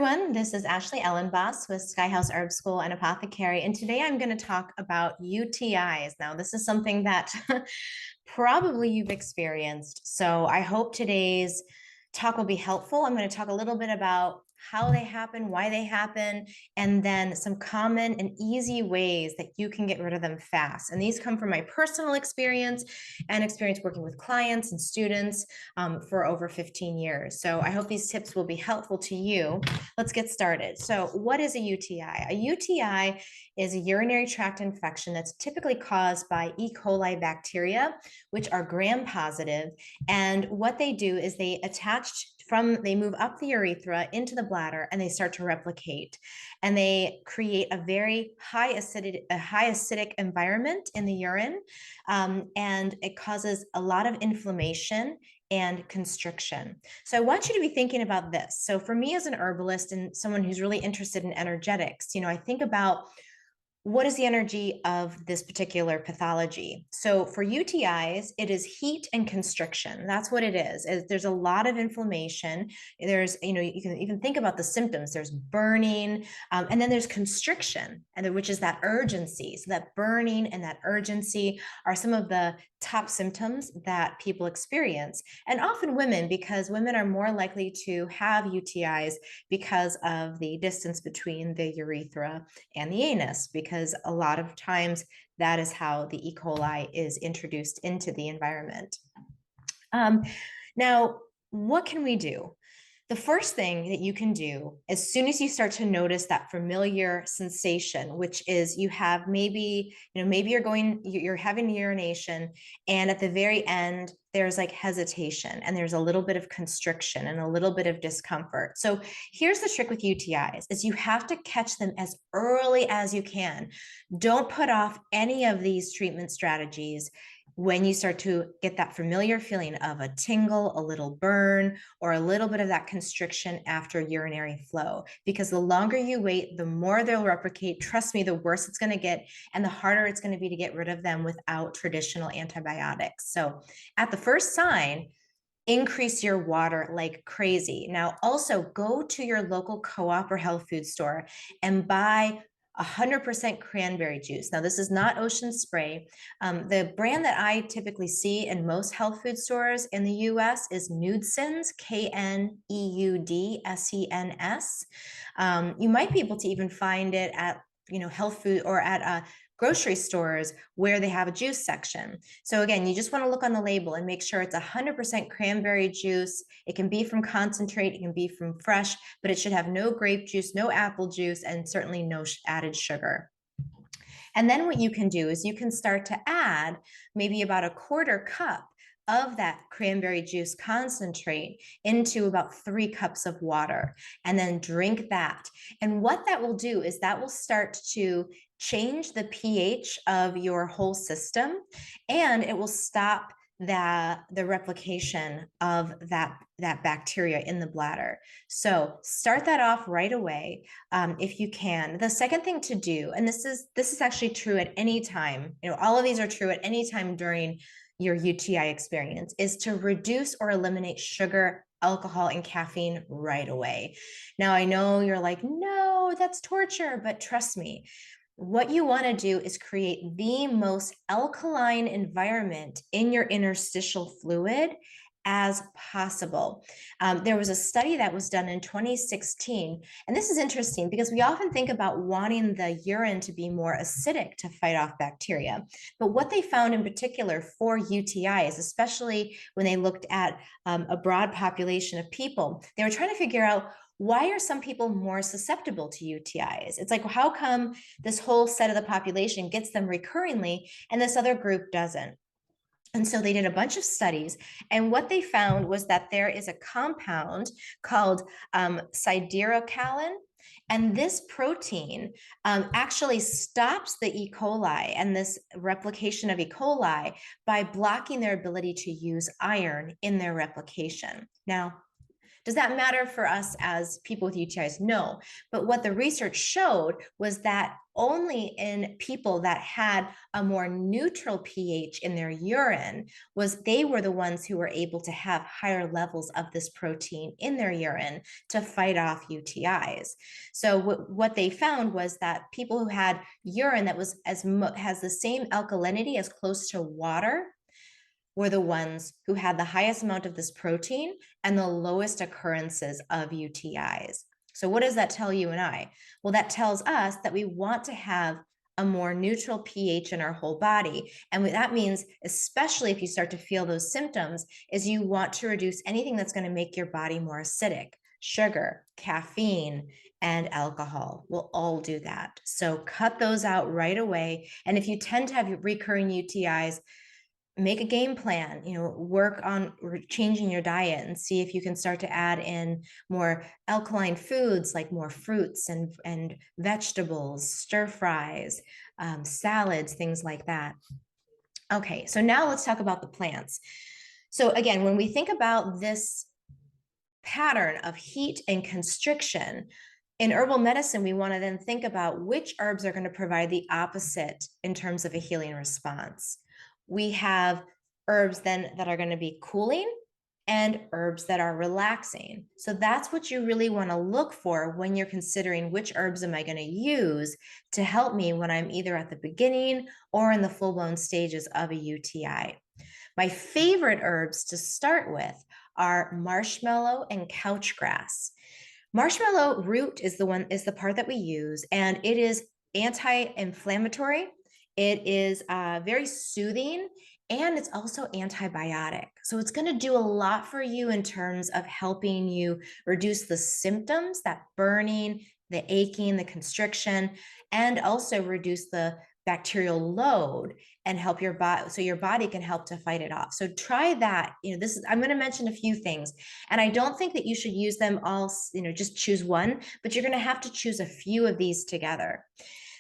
everyone, this is Ashley Ellenboss with Skyhouse Herb School and Apothecary, and today I'm going to talk about UTIs. Now, this is something that probably you've experienced, so I hope today's talk will be helpful. I'm going to talk a little bit about how they happen, why they happen, and then some common and easy ways that you can get rid of them fast. And these come from my personal experience and experience working with clients and students for over 15 years. So I hope these tips will be helpful to you. Let's get started. So what is a UTI? A UTI is a urinary tract infection that's typically caused by E. coli bacteria, which are gram positive. And what they do is they move up the urethra into the bladder and they start to replicate. And they create a very high acidic environment in the urine. And it causes a lot of inflammation and constriction. So I want you to be thinking about this. So for me as an herbalist and someone who's really interested in energetics, I think about what is the energy of this particular pathology? So for UTIs, it is heat and constriction. That's what it is. There's a lot of inflammation. There's, you can even think about the symptoms. There's burning, and then there's constriction, which is that urgency. So that burning and that urgency are some of the top symptoms that people experience. And often women, because women are more likely to have UTIs because of the distance between the urethra and the anus, because a lot of times that is how the E. coli is introduced into the environment. Now, what can we do? The first thing that you can do as soon as you start to notice that familiar sensation, which is you have maybe you're having urination, and at the very end, there's like hesitation and there's a little bit of constriction and a little bit of discomfort. So here's the trick with UTIs is you have to catch them as early as you can. Don't put off any of these treatment strategies when you start to get that familiar feeling of a tingle, a little burn, or a little bit of that constriction after urinary flow. Because the longer you wait, the more they'll replicate. Trust me, the worse it's going to get and the harder it's going to be to get rid of them without traditional antibiotics. So at the first sign, increase your water like crazy. Now, also go to your local co-op or health food store and buy 100% cranberry juice. Now, this is not Ocean Spray. The brand that I typically see in most health food stores in the US is Knudsen's, Kneuddsens. You might be able to even find it at health food or at grocery stores where they have a juice section. So again, you just want to look on the label and make sure it's 100% cranberry juice. It can be from concentrate, it can be from fresh, but it should have no grape juice, no apple juice, and certainly no added sugar. And then what you can do is you can start to add maybe about a quarter cup of that cranberry juice concentrate into about 3 cups of water, and then drink that. And what that will do is that will start to change the pH of your whole system, and it will stop the replication of that bacteria in the bladder. So start that off right away if you can. The second thing to do, and this is actually true at any time, all of these are true at any time during your UTI experience, is to reduce or eliminate sugar, alcohol, and caffeine right away. Now, I know you're like, no, that's torture, but trust me, what you want to do is create the most alkaline environment in your interstitial fluid as possible. There was a study that was done in 2016, and this is interesting because we often think about wanting the urine to be more acidic to fight off bacteria. But what they found in particular for UTIs, especially when they looked at a broad population of people, they were trying to figure out, why are some people more susceptible to UTIs? It's like, how come this whole set of the population gets them recurringly and this other group doesn't? And so they did a bunch of studies, and what they found was that there is a compound called siderocalin, and this protein actually stops the E. coli and this replication of E. coli by blocking their ability to use iron in their replication. Now, Does that matter for us as people with UTIs? No. But what the research showed was that only in people that had a more neutral pH in their urine was they were the ones who were able to have higher levels of this protein in their urine to fight off UTIs. So what they found was that people who had urine that was has the same alkalinity as close to water were the ones who had the highest amount of this protein and the lowest occurrences of UTIs. So what does that tell you and I? Well, that tells us that we want to have a more neutral pH in our whole body. And that means, especially if you start to feel those symptoms, is you want to reduce anything that's going to make your body more acidic. Sugar, caffeine, and alcohol will all do that. So cut those out right away. And if you tend to have recurring UTIs, make a game plan, work on changing your diet and see if you can start to add in more alkaline foods like more fruits and vegetables, stir fries, salads, things like that. Okay, so now let's talk about the plants. So again, when we think about this pattern of heat and constriction, in herbal medicine, we want to then think about which herbs are going to provide the opposite in terms of a healing response. We have herbs then that are going to be cooling and herbs that are relaxing. So that's what you really want to look for when you're considering which herbs am I going to use to help me when I'm either at the beginning or in the full-blown stages of a UTI. My favorite herbs to start with are marshmallow and couchgrass. Marshmallow root is the part that we use, and it is anti-inflammatory. It is very soothing, and it's also antibiotic. So it's going to do a lot for you in terms of helping you reduce the symptoms, that burning, the aching, the constriction, and also reduce the bacterial load and help your body, so your body can help to fight it off. So try that. I'm going to mention a few things, and I don't think that you should use them all, just choose one, but you're going to have to choose a few of these together.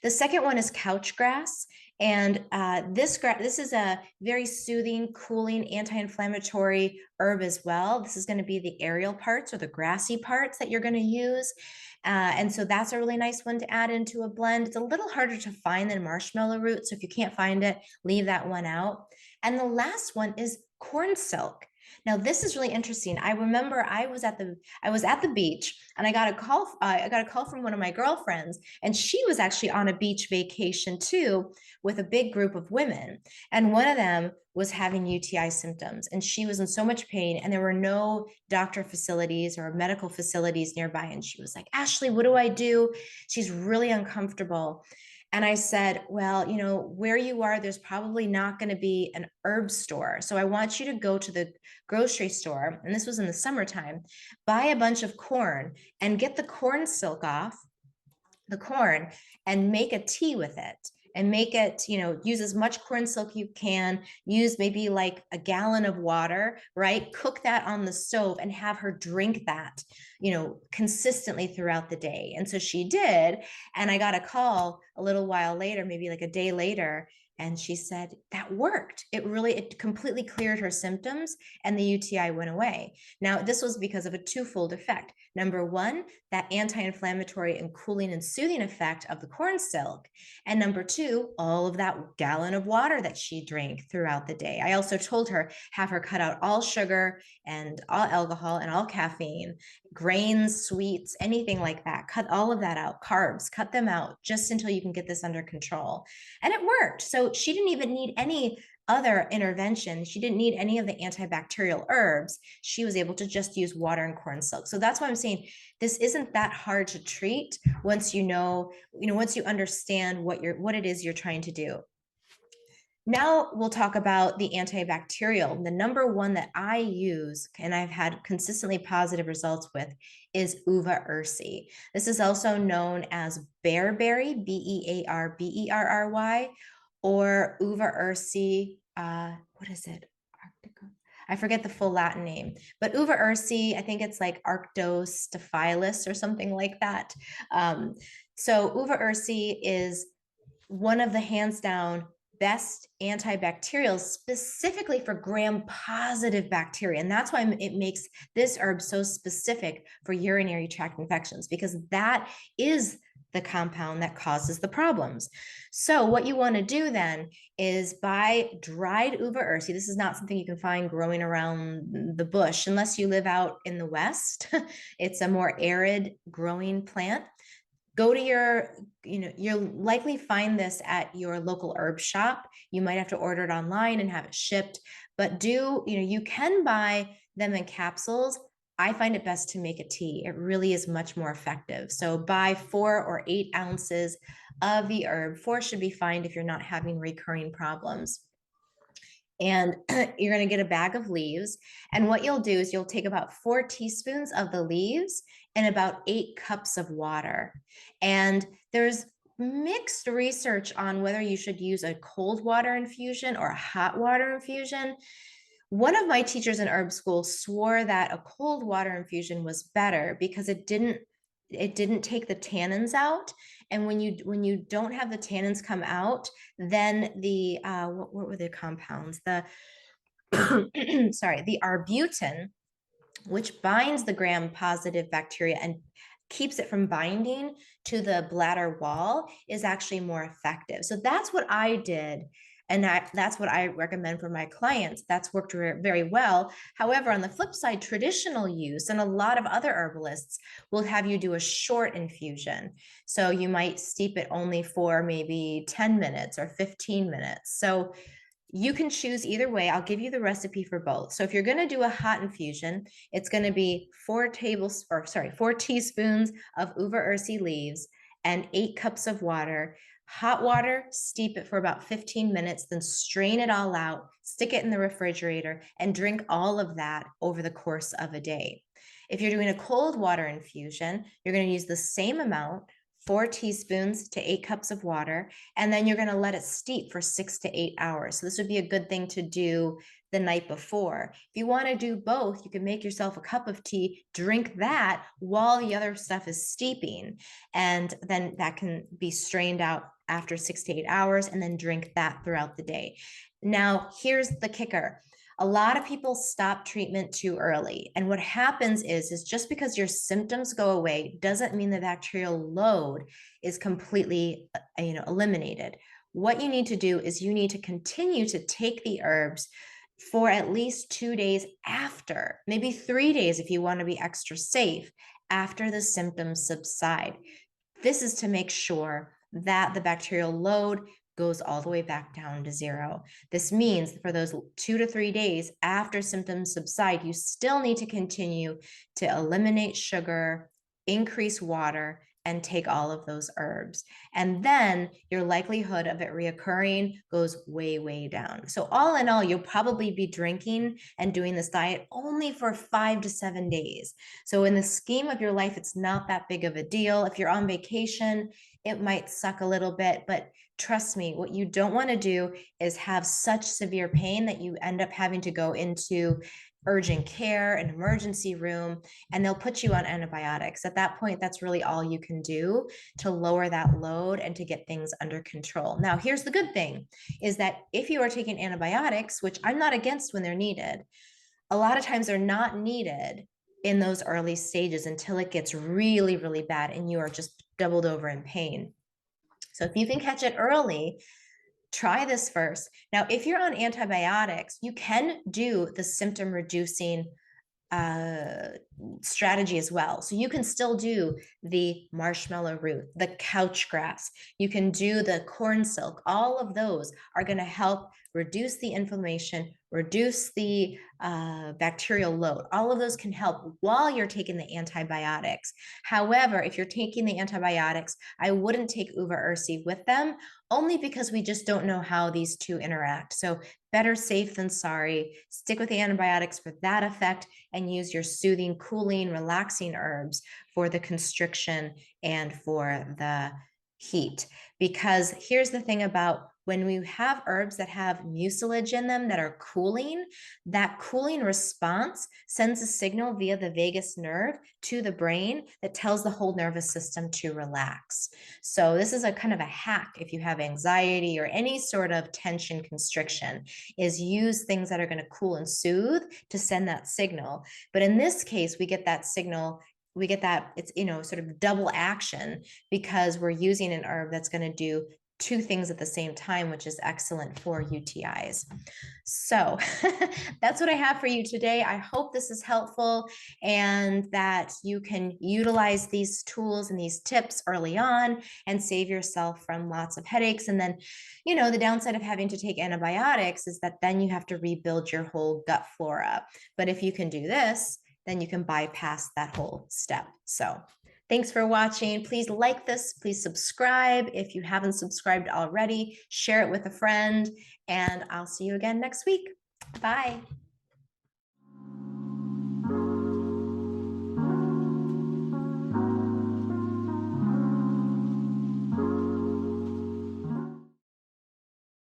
The second one is couch grass. And this is a very soothing, cooling, anti-inflammatory herb as well. This is going to be the aerial parts or the grassy parts that you're going to use. And so that's a really nice one to add into a blend. It's a little harder to find than marshmallow root. So if you can't find it, leave that one out. And the last one is corn silk. Now, this is really interesting. I remember I was at the beach, and I got a call from one of my girlfriends, and she was actually on a beach vacation too with a big group of women. And one of them was having UTI symptoms, and she was in so much pain, and there were no doctor facilities or medical facilities nearby. And she was like, "Ashley, what do I do?" She's really uncomfortable. And I said, well, where you are, there's probably not going to be an herb store. So I want you to go to the grocery store, and this was in the summertime, buy a bunch of corn and get the corn silk off the corn and make a tea with it. And make it, use as much corn silk you can, use maybe like a gallon of water, right? Cook that on the stove and have her drink that, consistently throughout the day. And so she did. And I got a call a little while later, maybe like a day later, and she said that worked. It completely cleared her symptoms and the UTI went away. Now, this was because of a twofold effect. Number one, that anti-inflammatory and cooling and soothing effect of the corn silk. And number two, all of that gallon of water that she drank throughout the day. I also told her, have her cut out all sugar and all alcohol and all caffeine, grains, sweets, anything like that. Cut all of that out, carbs, cut them out just until you can get this under control. And it worked. So she didn't even need any other intervention. She didn't need any of the antibacterial herbs. She was able to just use water and corn silk. So that's why I'm saying this isn't that hard to treat once once you understand what it is you're trying to do. Now we'll talk about the antibacterial. The number one that I use and I've had consistently positive results with is uva ursi. This is also known as bearberry, Bearberry, or uva ursi. What is it? I forget the full Latin name, but uva ursi, I think it's like Arctostaphylos or something like that. So uva ursi is one of the hands down best antibacterials specifically for gram-positive bacteria. And that's why it makes this herb so specific for urinary tract infections, because that is the compound that causes the problems. So what you want to do then is buy dried uva ursi. This is not something you can find growing around the bush unless you live out in the West. It's a more arid growing plant. Go to you'll likely find this at your local herb shop. You might have to order it online and have it shipped, but you can buy them in capsules. I find it best to make a tea. It really is much more effective. So buy 4 or 8 ounces of the herb. 4 should be fine if you're not having recurring problems. And you're going to get a bag of leaves. And what you'll do is you'll take about 4 teaspoons of the leaves and about 8 cups of water. And there's mixed research on whether you should use a cold water infusion or a hot water infusion. One of my teachers in herb school swore that a cold water infusion was better because it didn't take the tannins out. And when you don't have the tannins come out, then the what were the compounds? The sorry, the arbutin, which binds the gram-positive bacteria and keeps it from binding to the bladder wall, is actually more effective. So that's what I did. And that's what I recommend for my clients. That's worked very well. However, on the flip side, traditional use and a lot of other herbalists will have you do a short infusion. So you might steep it only for maybe 10 minutes or 15 minutes. So you can choose either way. I'll give you the recipe for both. So if you're going to do a hot infusion, it's going to be 4 teaspoons of uva ursi leaves and 8 cups of water. Hot water, steep it for about 15 minutes, then strain it all out, stick it in the refrigerator, and drink all of that over the course of a day. If you're doing a cold water infusion, you're going to use the same amount, 4 teaspoons to 8 cups of water, and then you're going to let it steep for 6 to 8 hours. So this would be a good thing to do the night before. If you want to do both, you can make yourself a cup of tea, drink that while the other stuff is steeping, and then that can be strained out after 6 to 8 hours, and then drink that throughout the day. Now, here's the kicker. A lot of people stop treatment too early. And what happens is just because your symptoms go away doesn't mean the bacterial load is completely, eliminated. What you need to do is you need to continue to take the herbs for at least 2 days after, maybe 3 days if you want to be extra safe, after the symptoms subside. This is to make sure that the bacterial load goes all the way back down to 0. This means for those 2 to 3 days after symptoms subside, you still need to continue to eliminate sugar, increase water, and take all of those herbs. And then your likelihood of it reoccurring goes way, way down. So all in all, you'll probably be drinking and doing this diet only for 5 to 7 days. So in the scheme of your life, it's not that big of a deal. If you're on vacation, it might suck a little bit, but trust me, what you don't want to do is have such severe pain that you end up having to go into urgent care, an emergency room, and they'll put you on antibiotics. At that point, that's really all you can do to lower that load and to get things under control. Now, here's the good thing is that if you are taking antibiotics, which I'm not against when they're needed, a lot of times they're not needed in those early stages until it gets really, really bad and you are just doubled over in pain. So if you can catch it early, try this first. Now, if you're on antibiotics, you can do the symptom reducing strategy as well. So you can still do the marshmallow root, the couch grass, you can do the corn silk. All of those are going to help reduce the inflammation, reduce the bacterial load. All of those can help while you're taking the antibiotics. However, if you're taking the antibiotics, I wouldn't take uva ursi with them, only because we just don't know how these two interact. So better safe than sorry. Stick with the antibiotics for that effect and use your soothing, cooling, relaxing herbs for the constriction and for the heat. Because here's the thing about when we have herbs that have mucilage in them that are cooling, that cooling response sends a signal via the vagus nerve to the brain that tells the whole nervous system to relax. So this is a kind of a hack if you have anxiety or any sort of tension constriction, is use things that are going to cool and soothe to send that signal. But in this case, we get that signal, we get that it's, sort of double action because we're using an herb that's going to do two things at the same time, which is excellent for UTIs. So that's what I have for you today. I hope this is helpful and that you can utilize these tools and these tips early on and save yourself from lots of headaches. And then, the downside of having to take antibiotics is that then you have to rebuild your whole gut flora. But if you can do this, then you can bypass that whole step. So thanks for watching. Please like this. Please subscribe if you haven't subscribed already. Share it with a friend, and I'll see you again next week. Bye.